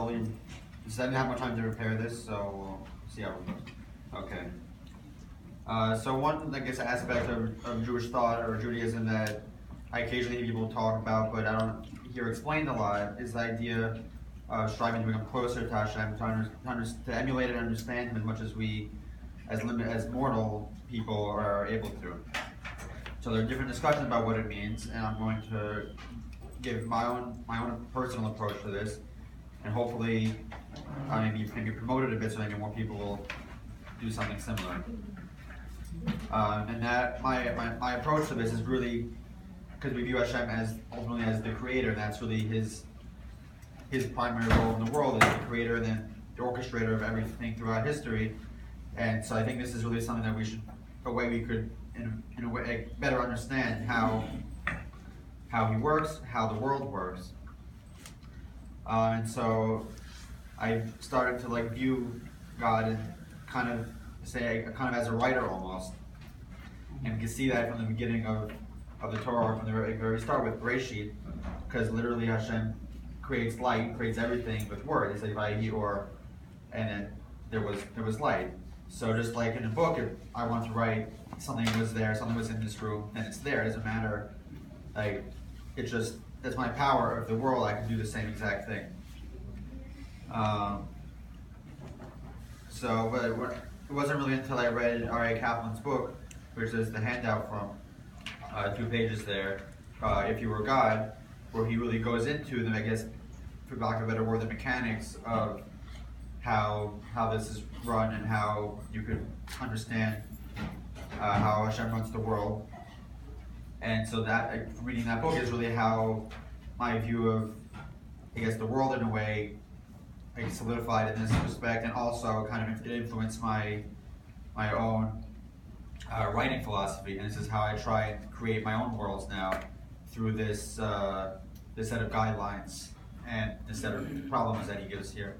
only, so I didn't have much time to prepare this, so we'll see how it goes. Okay. So one, I guess, aspect of Jewish thought or Judaism that I occasionally hear people talk about, but I don't hear explained a lot, is the idea of striving to become closer to Hashem, to emulate and understand Him as much as we, as mortal people, are able to. So there are different discussions about what it means, and I'm going to give my own personal approach to this, and hopefully maybe promote it a bit so maybe more people will do something similar. And that my approach to this is really because we view Hashem as ultimately as the creator, and that's really his primary role in the world, as the creator and then the orchestrator of everything throughout history. And so I think this is really something that we should, a way we could in a way better understand how he works, how the world works. And so I started to view God and kind of as a writer almost. And we can see that from the beginning of the Torah, from the very start with Bereshit, because literally Hashem creates light, creates everything with word. It's like Vayihi or, and then there was light. So just like in a book, if I want to write something was there, something was in this room, then it's there. It doesn't matter. It's just, that's my power of the world. I can do the same exact thing. But it wasn't really until I read R.A. Kaplan's book, which is the handout from 2 pages there, If You Were God, where he really goes into them, I guess, for lack of a better word, the mechanics of how this is run and how you could understand how Hashem runs the world. And so that reading that book is really how my view of, I guess, the world in a way, solidified in this respect, and also kind of it influenced my own writing philosophy. And this is how I try and create my own worlds now through this set of guidelines and the set of problems that he gives here.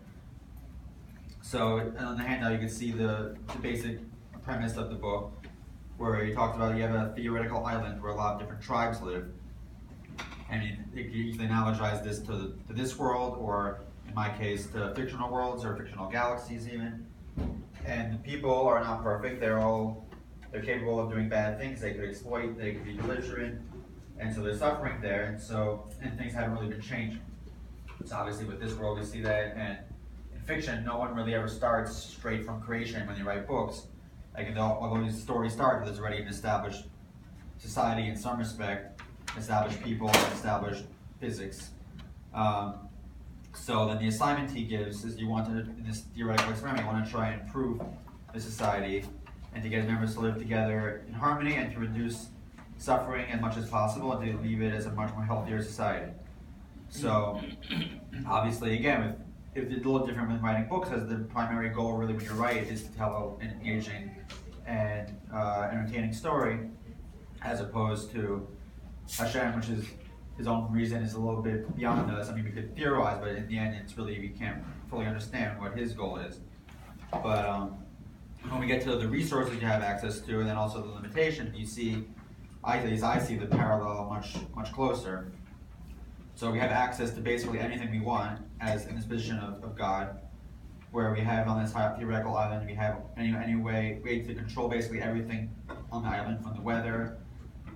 So on the handout you can see the basic premise of the book, where he talks about you have a theoretical island where a lot of different tribes live, and you can easily analogize this to this world, or in my case to fictional worlds or fictional galaxies even. And the people are not perfect. They're capable of doing bad things. They could exploit, they could be belligerent, and so there's suffering there, and things haven't really been changed. So obviously with this world we see that, and in fiction no one really ever starts straight from creation when they write books. Although these stories start, there's already an established society in some respect, established people, and established physics. So then the assignment he gives is in this theoretical experiment, you want to try and improve the society and to get members to live together in harmony and to reduce suffering as much as possible and to leave it as a much more healthier society. So obviously, again, it's a little different when writing books, as the primary goal really when you write is to tell an engaging and entertaining story, as opposed to Hashem, which is his own reason is a little bit beyond us. I mean, we could theorize, but in the end, it's really, we can't fully understand what his goal is. But when we get to the resources you have access to, and then also the limitations, you see, I see the parallel much closer. So we have access to basically anything we want, as in this position of God, where we have on this theoretical island, we have any way to control basically everything on the island, from the weather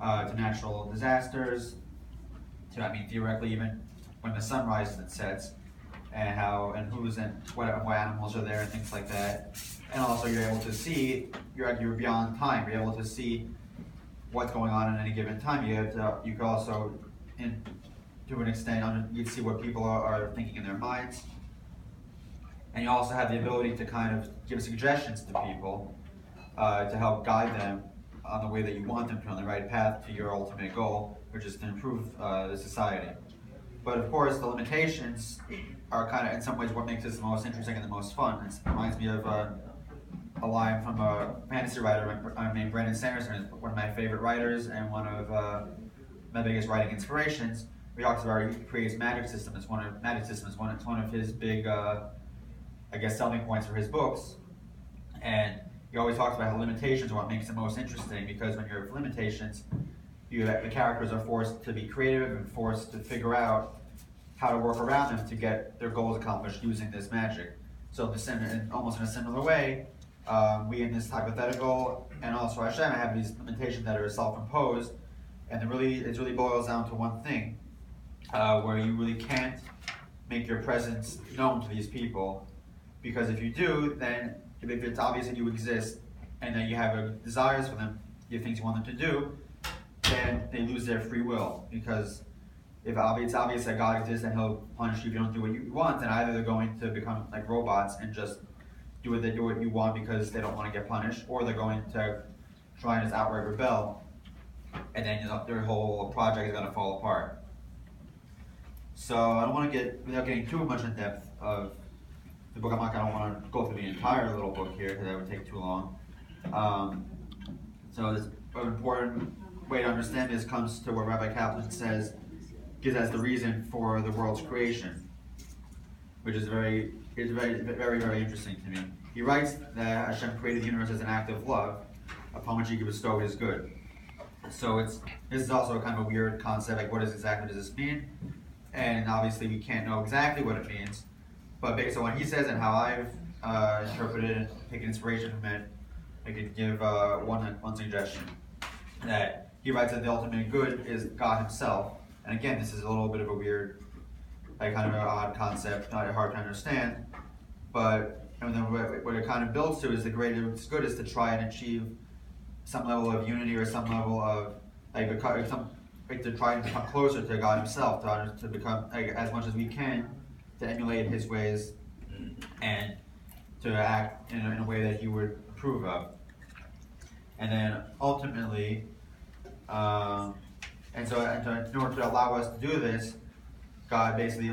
to natural disasters, to theoretically even when the sun rises and sets, and who's and what animals are there and things like that. And also you're able to see, you're beyond time. You're able to see what's going on at any given time. You could also, to an extent, you can see what people are thinking in their minds. And you also have the ability to kind of give suggestions to people to help guide them on the way that you want them to, on the right path to your ultimate goal, which is to improve the society. But of course, the limitations are kind of, in some ways, what makes this the most interesting and the most fun. It reminds me of a line from a fantasy writer named Brandon Sanderson, one of my favorite writers and one of my biggest writing inspirations. He talks about he creates magic system. It's one of his big, selling points for his books. And he always talks about how limitations are what makes it most interesting, because when you have limitations, the characters are forced to be creative and forced to figure out how to work around them to get their goals accomplished using this magic. So almost in a similar way, we in this hypothetical and also Hashem have these limitations that are self-imposed, and it really boils down to one thing, where you really can't make your presence known to these people, because if you do, then if it's obvious that you exist and that you have desires for them, you have things you want them to do, then they lose their free will. Because if it's obvious that God exists and He'll punish you if you don't do what you want, then either they're going to become like robots and just do what you want because they don't want to get punished, or they're going to try and just outright rebel, and then their whole project is going to fall apart. So I don't want to without getting too much in depth of the book, I don't want to go through the entire little book here because that would take too long. So this an important way to understand this comes to where Rabbi Kaplan gives as the reason for the world's creation, which is very, very interesting to me. He writes that Hashem created the universe as an act of love, upon which He could bestow His good. So this is also kind of a weird concept, like what exactly does this mean? And obviously we can't know exactly what it means, but based on what he says and how I've interpreted and taken inspiration from it, I could give one suggestion. That he writes that the ultimate good is God Himself. And again, this is a little bit of a weird, kind of an odd concept, not hard to understand. But and then what it kind of builds to is the greatest good is to try and achieve some level of unity or some level of to try and become closer to God Himself, to become as much as we can to emulate His ways and to act in a way that He would approve of. And then ultimately, in order to allow us to do this, God basically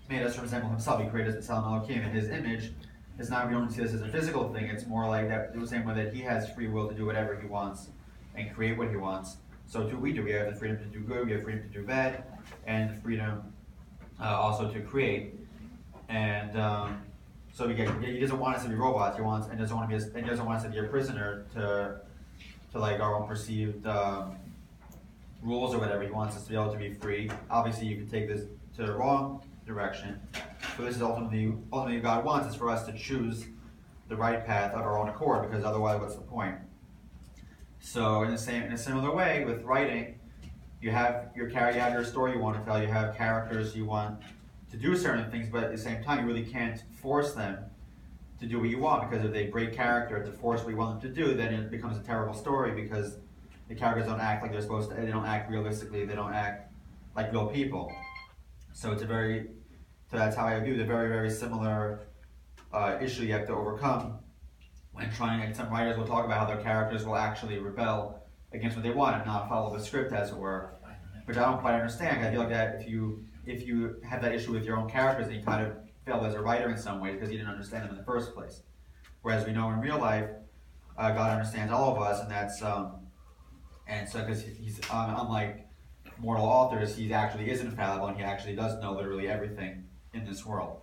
made us resemble Himself. He created us Tselem Elokim in His image. It's not, we don't see this as a physical thing. It's more like that, the same way that He has free will to do whatever He wants and create what He wants. So too we do. We have the freedom to do good, we have freedom to do bad, and the freedom also to create. And so He doesn't want us to be robots. He doesn't want us to be a prisoner to like our own perceived rules or whatever. He wants us to be able to be free. Obviously, you can take this to the wrong direction. So this is ultimately God wants is for us to choose the right path of our own accord, because otherwise, what's the point? So in a similar way with writing, you have your story you want to tell. You have characters you want to do certain things, but at the same time, you really can't force them to do what you want, because if they break character to force what you want them to do, then it becomes a terrible story, because the characters don't act like they're supposed to. They don't act realistically. They don't act like real people. So that's how I view the very, very similar issue you have to overcome when trying. And some writers will talk about how their characters will actually rebel against what they want and not follow the script, as it were. Which I don't quite understand. I feel like that if you have that issue with your own characters, then you kind of failed as a writer in some ways because you didn't understand them in the first place. Whereas we know in real life, God understands all of us, and that's and so because He's unlike mortal authors, He actually is infallible, and He actually does know literally everything in this world.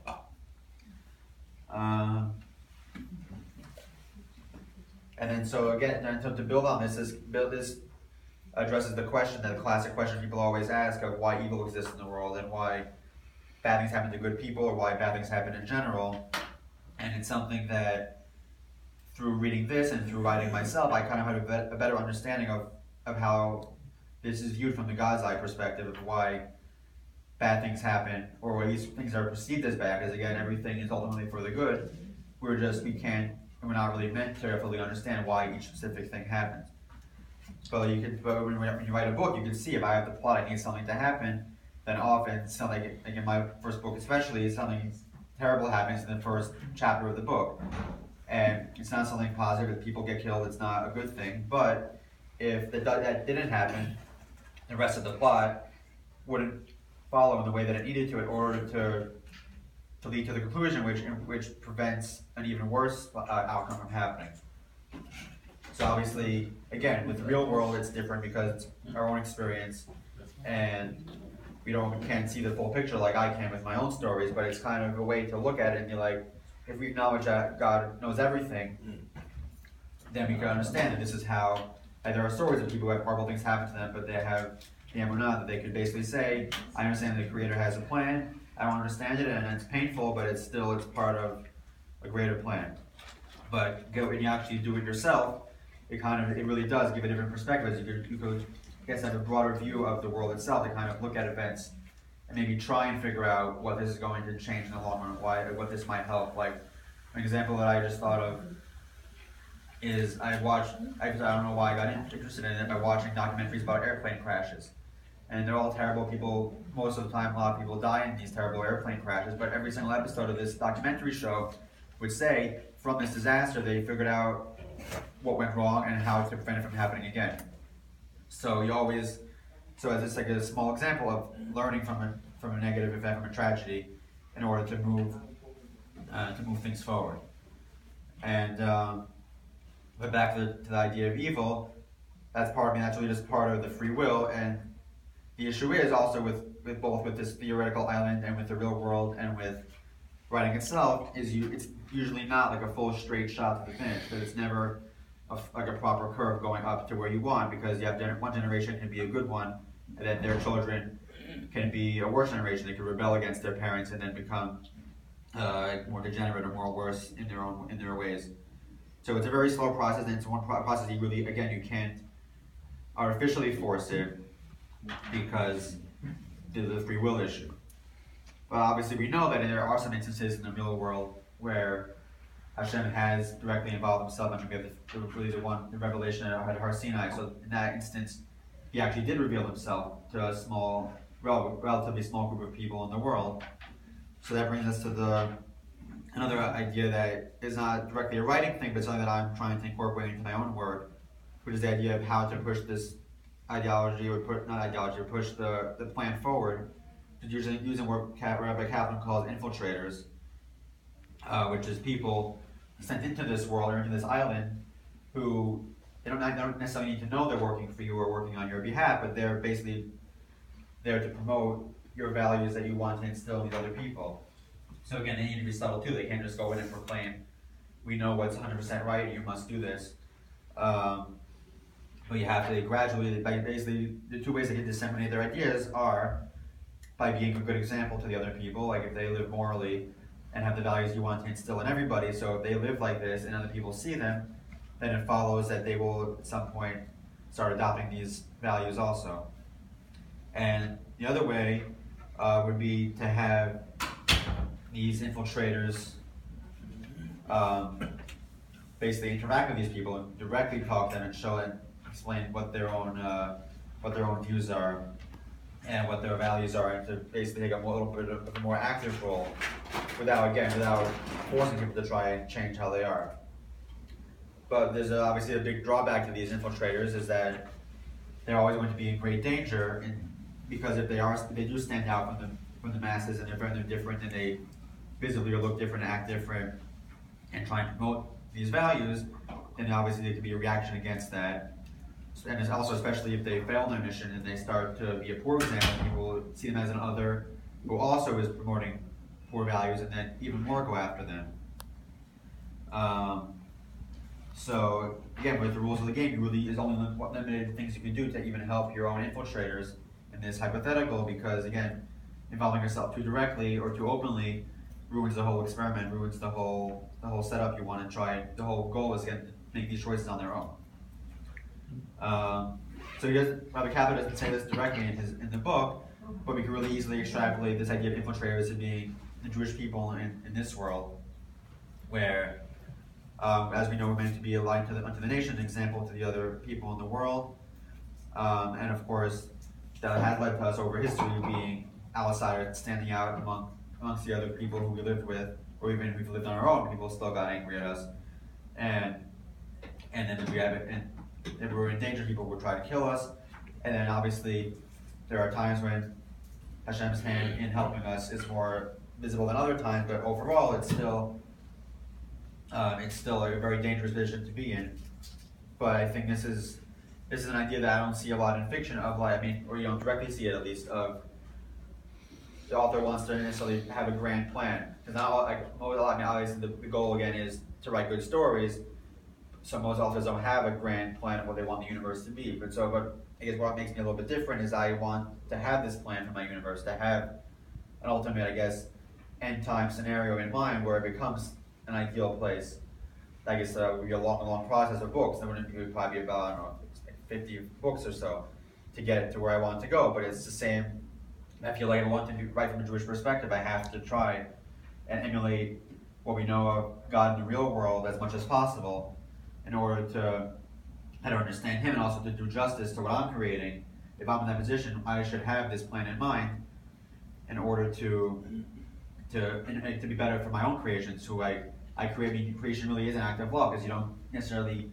And then so again, to build on this, this addresses the classic question people always ask of why evil exists in the world and why bad things happen to good people or why bad things happen in general. And it's something that through reading this and through writing myself, I kind of had a better understanding of how this is viewed from the God's eye perspective of why bad things happen, or why these things are perceived as bad, because again, everything is ultimately for the good. We're not really meant to fully understand why each specific thing happens. But when you write a book, you can see if I have the plot, I need something to happen, then often it's not like in my first book especially, something terrible happens in the first chapter of the book. And it's not something positive. If people get killed, it's not a good thing. But if that didn't happen, the rest of the plot wouldn't follow in the way that it needed to in order to lead to the conclusion, which prevents an even worse outcome from happening. So obviously, again, with the real world, it's different because it's our own experience, and we can't see the full picture like I can with my own stories. But it's kind of a way to look at it and be like, if we acknowledge that God knows everything, then we can understand that this is how. And there are stories of people who have horrible things happen to them, but they have the emunah, that they could basically say, I understand the Creator has a plan, I don't understand it, and it's painful, but it's part of a greater plan. But when you actually do it yourself, it really does give a different perspective. You could have a broader view of the world itself to kind of look at events and maybe try and figure out what this is going to change in the long run, what this might help. Like an example that I just thought of is I don't know why I got interested in it by watching documentaries about airplane crashes. And they're all terrible. People, most of the time, a lot of people die in these terrible airplane crashes, but every single episode of this documentary show would say, from this disaster, they figured out what went wrong and how to prevent it from happening again. So as it's like a small example of learning from a negative event, from a tragedy, in order to move things forward. And but back to the idea of evil, that's really just part of the free will. And the issue is also with both with this theoretical island and with the real world and with writing itself, it's usually not like a full straight shot to the finish. But it's never like a proper curve going up to where you want, because you have one generation can be a good one, and then their children can be a worse generation. They can rebel against their parents and then become more degenerate or more worse in their ways. So it's a very slow process, and it's one process you can't artificially force it because of the free will issue. But obviously we know that there are some instances in the real world where Hashem has directly involved himself. I mean, we have the revelation at Har Sinai. So in that instance, he actually did reveal himself to a relatively small group of people in the world. So that brings us to another idea that is not directly a writing thing, but something that I'm trying to incorporate into my own work, which is the idea of how to push this push the plan forward, using what Rabbi Kaplan calls infiltrators, which is people sent into this world or into this island who they don't necessarily need to know they're working for you or working on your behalf, but they're basically there to promote your values that you want to instill in these other people. So again, they need to be subtle too. They can't just go in and proclaim, we know what's 100% right and you must do this. But you have to basically, the two ways they can disseminate their ideas are by being a good example to the other people. Like if they live morally and have the values you want to instill in everybody, so if they live like this and other people see them, then it follows that they will at some point start adopting these values also. And the other way would be to have these infiltrators basically interact with these people and directly talk to them and show and explain what their own views are and what their values are, and to basically take a little bit of a more active role without forcing people to try and change how they are. But there's obviously a big drawback to these infiltrators, is that they're always going to be in great danger, because if they do stand out from the masses and they're different and they visibly look different, act different, and try and promote these values, then obviously there could be a reaction against that. And it's also, especially if they fail in their mission and they start to be a poor example, people see them as an other who also is promoting poor values, and then even more go after them. So again, with the rules of the game, there's only limited things you can do to even help your own infiltrators in this hypothetical, because again, involving yourself too directly or too openly ruins the whole experiment, ruins the whole setup you want to try. The whole goal is to make these choices on their own. So Rabbi Kaplan doesn't say this directly in the book, but we can really easily extrapolate this idea of infiltrators as being the Jewish people in this world, where, as we know, we're meant to be a light unto the nation, an example to the other people in the world, and of course, that has led to us over history being outsiders, standing out amongst the other people who we lived with, or even if we've lived on our own, people still got angry at us, and then if we're in danger, people would try to kill us, and then obviously there are times when Hashem's hand in helping us is more visible than other times, but overall it's still a very dangerous position to be in. But I think this is an idea that I don't see a lot in fiction or you don't directly see it at least, of the author wants to necessarily have a grand plan. Because obviously the goal again is to write good stories. So most authors don't have a grand plan of what they want the universe to be. But I guess what makes me a little bit different is I want to have this plan for my universe, to have an ultimate, I guess, end time scenario in mind where it becomes an ideal place. I guess would be a long process of books. It would probably be about, I don't know, like 50 books or so to get it to where I want to go. But it's the same. I feel like I want to do right from a Jewish perspective. I have to try and emulate what we know of God in the real world as much as possible in order to better understand Him and also to do justice to what I'm creating. If I'm in that position, I should have this plan in mind in order to be better for my own creations, who I create. I mean, creation really is an act of love, because you don't necessarily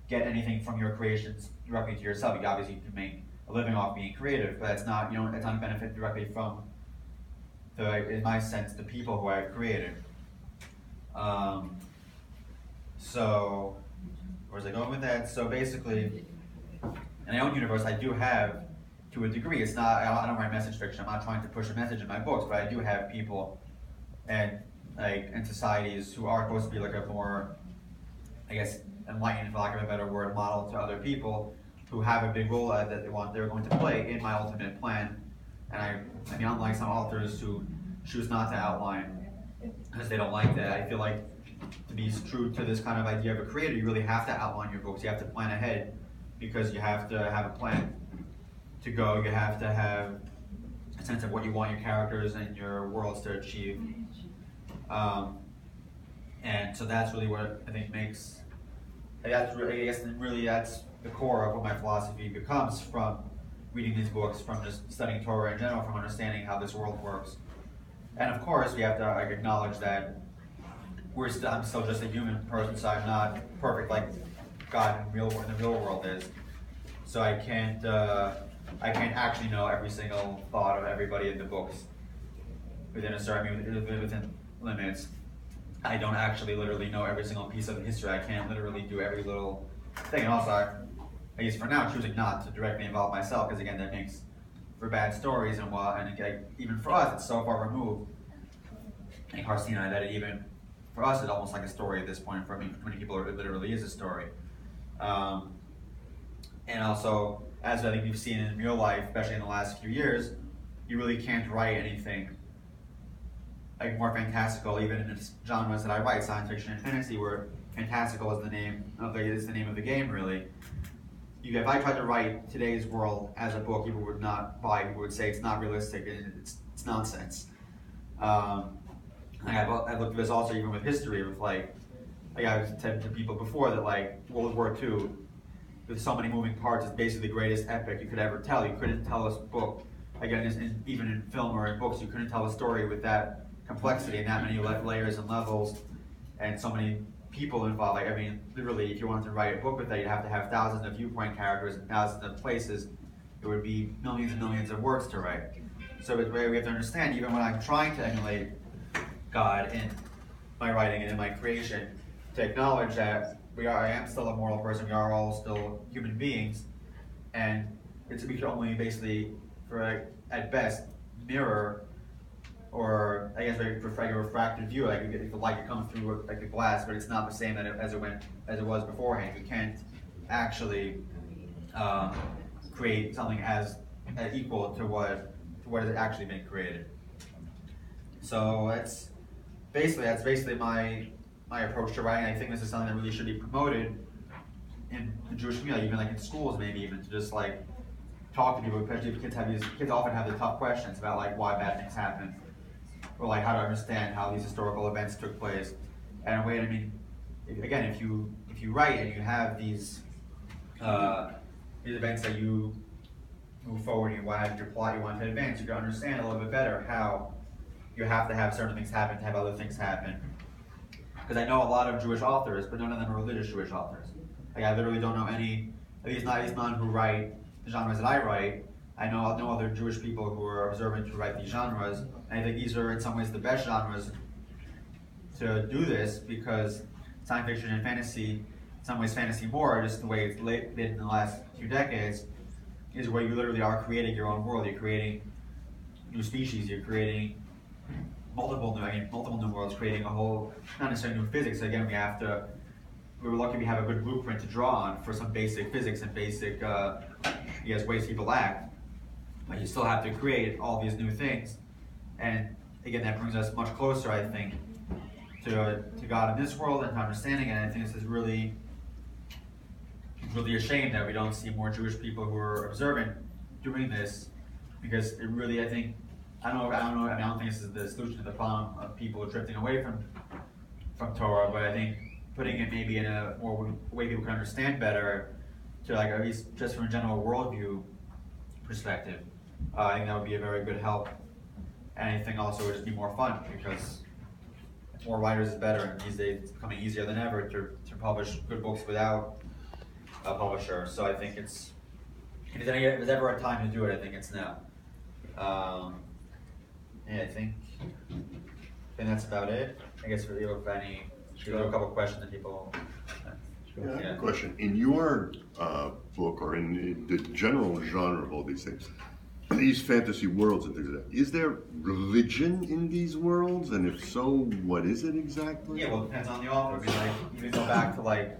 get anything from your creations directly to yourself. You obviously can make a living off being creative, but it's not a benefit directly from in my sense, the people who I've created. So where was I going with that? So basically, in my own universe, I do have, to a degree, it's not, I don't write message fiction. I'm not trying to push a message in my books, but I do have people and societies who are supposed to be like a more, I guess, enlightened, for lack of a better word, model to other people who have a big role that they're going to play in my ultimate plan. And I mean, unlike some authors who choose not to outline because they don't like that, I feel like to be true to this kind of idea of a creator, you really have to outline your books. You have to plan ahead, because you have to have a plan to go. You have to have a sense of what you want your characters and your worlds to achieve. And so that's really what I think makes, that's really, I guess really that's the core of what my philosophy becomes from reading these books, from just studying Torah in general, from understanding how this world works. And of course, we have to acknowledge that I'm still just a human person, so I'm not perfect like God in the real world is. So I can't actually know every single thought of everybody in the books within within limits. I don't actually literally know every single piece of the history. I can't literally do every little thing. And also, I guess for now, choosing not to directly involve myself, because again, that makes for bad stories and even for us, it's so far removed in Sinai that even for us, it's almost like a story at this point. For many people, it literally is a story. And also, as I think we've seen in real life, especially in the last few years, you really can't write anything like more fantastical, even in the genres that I write, science fiction and fantasy, where fantastical is the name of the game, really. If I tried to write today's world as a book, people would not buy it. People would say it's not realistic and it's nonsense. I've looked at this also even with history, with I've said to people before that World War II, with so many moving parts, is basically the greatest epic you could ever tell. You couldn't tell a book, again, even in film or in books, you couldn't tell a story with that complexity and that many layers and levels and so many people involved. I mean, literally, if you wanted to write a book with that, you'd have to have thousands of viewpoint characters and thousands of places. It would be millions and millions of words to write. So we have to understand, even when I'm trying to emulate God in my writing and in my creation, to acknowledge that I am still a moral person. We are all still human beings, and we can only basically, at best, mirror, or I guess like a refracted view, like the light could come through like the glass, but it's not the same as it was beforehand. We can't actually create something as equal to what has actually been created. So that's basically my approach to writing. I think this is something that really should be promoted in the Jewish community, even in schools, maybe even to just talk to people, especially if kids often have the tough questions about why bad things happen, or how to understand how these historical events took place. And in a way, I mean, again, if you write and you have these events that you move forward, you want to have your plot, you want to advance, you can understand a little bit better how you have to have certain things happen to have other things happen. Because I know a lot of Jewish authors, but none of them are religious Jewish authors. I literally don't know any, at least none who write the genres that I write. I know no other Jewish people who are observant to write these genres. And I think these are in some ways the best genres to do this, because science fiction and fantasy, in some ways fantasy more, just the way it's been in the last few decades, is where you literally are creating your own world. You're creating new species, you're creating multiple new worlds, creating a whole, not necessarily new physics. Again, we have to we were lucky we have a good blueprint to draw on for some basic physics and basic ways people act. But you still have to create all these new things, and again, that brings us much closer, I think, to God in this world and to understanding it. And I think this is really a shame that we don't see more Jewish people who are observant doing this, because it really, I think, I don't know. I mean, I don't think this is the solution to the problem of people drifting away from Torah, but I think putting it maybe in a more way people can understand better, to like at least just from a general worldview perspective, I think that would be a very good help. And I think also it would just be more fun, because more writers is better, and these days it's becoming easier than ever to publish good books without a publisher. So I think if there's ever a time to do it, I think it's now. I think that's about it. I guess for Leo, if any, there are a couple questions that people. I have a question. In your book, or in the general genre of all these things, these fantasy worlds and things like that, is there religion in these worlds? And if so, what is it exactly? Yeah, well, it depends on the author. I mean, like, you can go back to like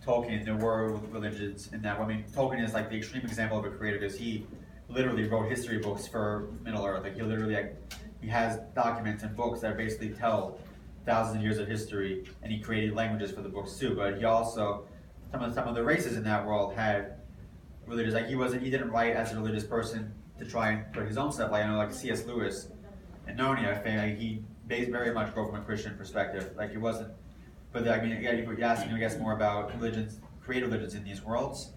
Tolkien. There were religions in that. I mean, Tolkien is like the extreme example of a creator, because he literally wrote history books for Middle Earth. Like, he literally he has documents and books that basically tell thousands of years of history, and he created languages for the books too. But he also, some of the races in that world had religious. Like, he didn't write as a religious person to try and put his own stuff. Like, I know, like C.S. Lewis in Narnia, he very much wrote from a Christian perspective. Like, he wasn't. But I mean, yeah, you're asking, I guess, more about religions, created religions in these worlds.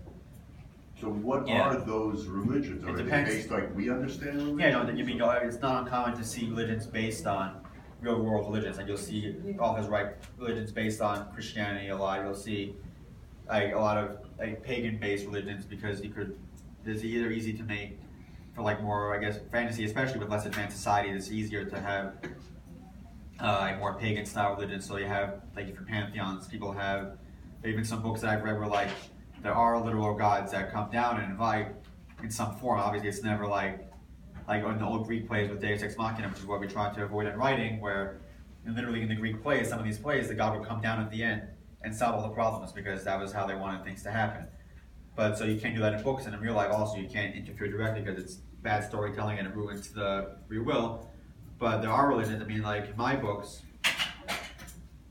So what are those religions? Are they based like we understand religion? Yeah, no, it's not uncommon to see religions based on real world religions. Like, you'll see authors write religions based on Christianity a lot. You'll see like a lot of like pagan-based religions, because it's either easy to make for like more, I guess, fantasy, especially with less advanced society. It's easier to have like more pagan-style religions. So you have like different pantheons. People have even some books that I've read where like there are literal gods that come down and invite in some form. Obviously, it's never like in the old Greek plays with Deus Ex Machina, which is what we try to avoid in writing, where literally in the Greek plays, some of these plays, the god would come down at the end and solve all the problems, because that was how they wanted things to happen. But so you can't do that in books, and in real life also you can't interfere directly, because it's bad storytelling and it ruins the free will. But there are religions. I mean, like in my books,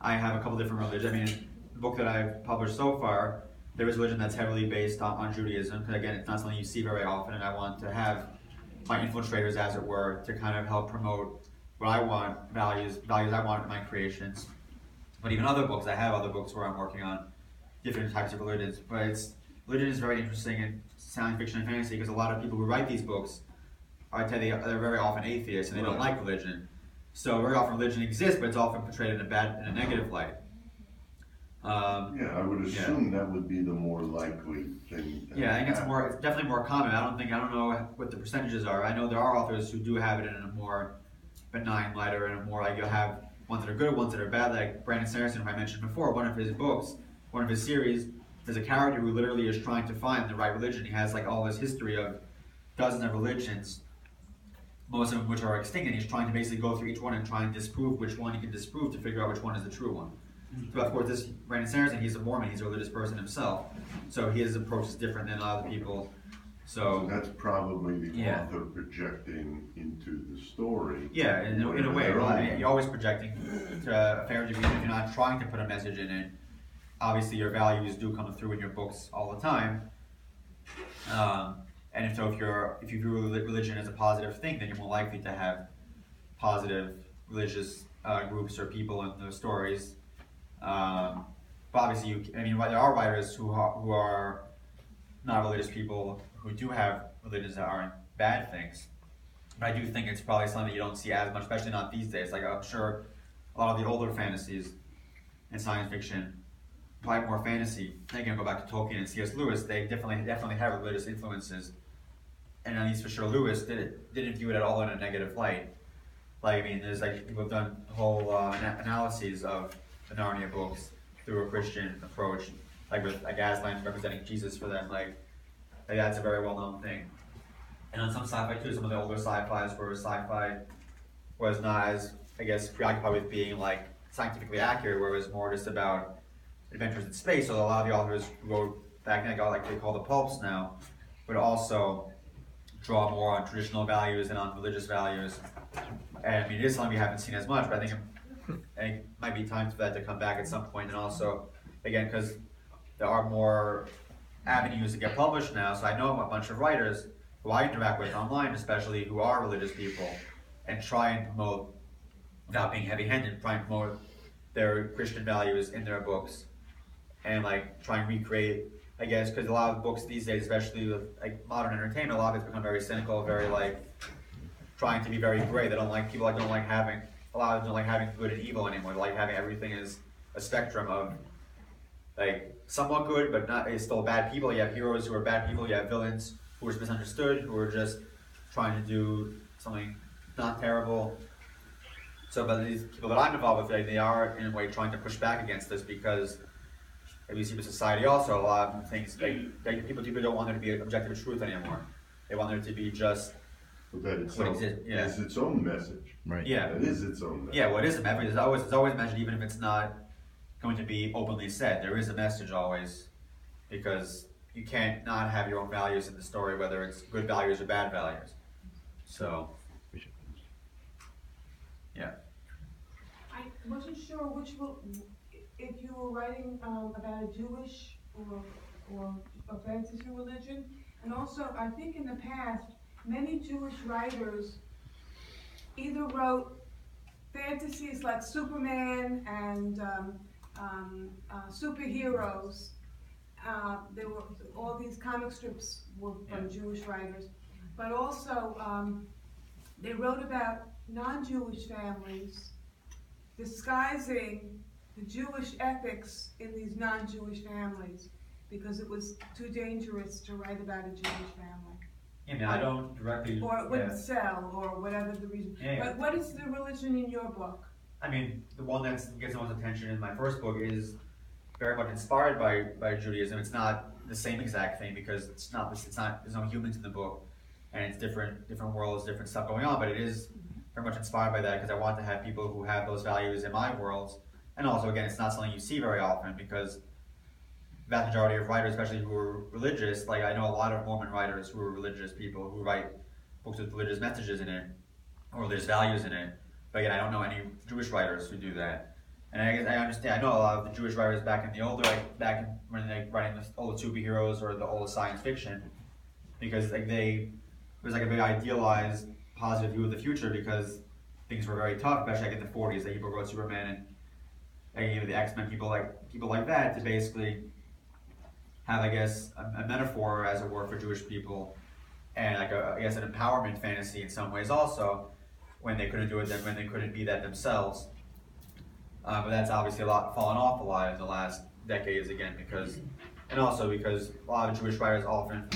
I have a couple different religions. I mean, the book that I've published so far, there is a religion that's heavily based on Judaism, because again, it's not something you see very often, and I want to have my infiltrators, as it were, to kind of help promote what I want, values I want in my creations. But even other books, I have other books where I'm working on different types of religions. But religion is very interesting in science fiction and fantasy, because a lot of people who write these books they're very often atheists, and they don't like religion. So very often religion exists, but it's often portrayed in a negative light. I would assume that would be the more likely thing. Yeah, I think it's definitely more common. I don't know what the percentages are. I know there are authors who do have it in a more benign light, or in a more like, you'll have ones that are good, ones that are bad. Like Brandon Sanderson, who I mentioned before, one of his books, one of his series, there's a character who literally is trying to find the right religion. He has like all this history of dozens of religions, most of them which are extinct, and he's trying to basically go through each one and try and disprove which one he can disprove to figure out which one is the true one. So of course, this Brandon Sanderson, he's a Mormon, he's a religious person himself, so his approach is different than other people. So that's probably the author projecting into the story. Yeah, in a way, you're always projecting to a fair degree. If you're not trying to put a message in it, obviously your values do come through in your books all the time. And if you view religion as a positive thing, then you're more likely to have positive religious groups or people in those stories. But obviously, there are writers who are not religious people who do have religions that aren't bad things. But I do think it's probably something that you don't see as much, especially not these days. Like, I'm sure a lot of the older fantasies and science fiction, probably more fantasy. Again, go back to Tolkien and C.S. Lewis. They definitely have religious influences, and at least for sure, Lewis didn't view it at all in a negative light. Like, there's like people have done whole analyses of the Narnia books through a Christian approach, like with Aslan representing Jesus for them. Like that's a very well-known thing. And on some sci-fi too, some of the older sci-fis where sci-fi was not as, I guess, preoccupied with being like scientifically accurate, where it was more just about adventures in space. So a lot of the authors who wrote back then, like they call the pulps now, would also draw more on traditional values and on religious values. And I mean, it is something we haven't seen as much, but I think it might be time for that to come back at some point. And also, again, because there are more avenues to get published now, so I know a bunch of writers who I interact with online, especially who are religious people, and try and promote, without being heavy-handed, try and promote their Christian values in their books, and like try and recreate, I guess, because a lot of books these days, especially with like modern entertainment, a lot of it's become very cynical, very like trying to be very gray. They don't like people like don't like having a lot of them don't like having good and evil anymore. They like having everything as a spectrum of like somewhat good, but not it's still bad people. You have heroes who are bad people. You have villains who are misunderstood, who are just trying to do something not terrible. So, but these people that I'm involved with, like, they are in a way trying to push back against this because, as we see with society, also a lot of things people don't want there to be objective truth anymore. They want there to be just that itself is its own message. Right. Yeah. It is its own message. Yeah. Well, it is a message. It's always a message, even if it's not going to be openly said. There is a message always, because you can't not have your own values in the story, whether it's good values or bad values. So, yeah. I wasn't sure if you were writing about a Jewish or a fantasy religion, and also I think in the past many Jewish writers either wrote fantasies like Superman and superheroes. There were all these comic strips were from Jewish writers, but also they wrote about non-Jewish families disguising the Jewish ethics in these non-Jewish families because it was too dangerous to write about a Jewish family. Yeah, I mean, I don't directly. Or it wouldn't sell, or whatever the reason. Yeah. But what is the religion in your book? I mean, the one that gets the most attention in my first book is very much inspired by Judaism. It's not the same exact thing because it's not. There's no humans in the book, and it's different worlds, different stuff going on. But it is very much inspired by that because I want to have people who have those values in my worlds. And also, again, it's not something you see very often because the vast majority of writers, especially who are religious, like I know a lot of Mormon writers who are religious people who write books with religious messages in it or religious values in it. But again, I don't know any Jewish writers who do that. And I guess I understand. I know a lot of the Jewish writers back in the older, when they writing the old superheroes or the old science fiction, because like it was like a very idealized, positive view of the future because things were very tough, especially like in the 40s. That people wrote Superman and the X-Men, people like that to basically have, I guess, a metaphor, as it were, for Jewish people, and like I guess an empowerment fantasy in some ways also, when they couldn't do it, then when they couldn't be that themselves. But that's obviously fallen off a lot in the last decades again, because a lot of Jewish writers often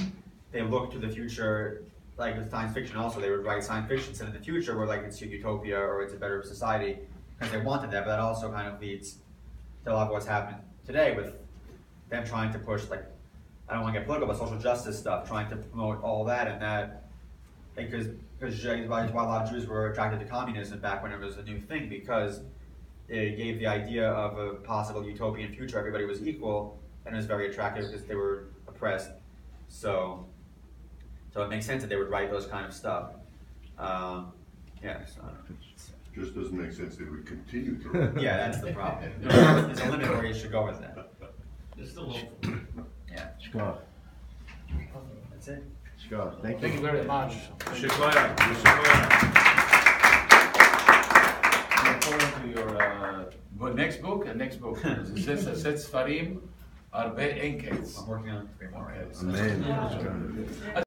they look to the future, like with science fiction. Also, they would write science fiction set in the future where like it's a utopia or it's a better society because they wanted that. But that also kind of leads to a lot of what's happened today with them trying to push, like, I don't want to get political, but social justice stuff, trying to promote all that, and that, because why a lot of Jews were attracted to communism back when it was a new thing, because it gave the idea of a possible utopian future, everybody was equal, and it was very attractive because they were oppressed. So it makes sense that they would write those kind of stuff. Just doesn't make sense that we continue to. Yeah, that's the problem. There's a limit where you should go with that. There's still hope. Yeah. Shkar. That's it. Shkar. Thank Thank you. you very much. Shukran. According to your next book, Set Sfarim, Arbe Enkets. I'm working on 3 more. Amen.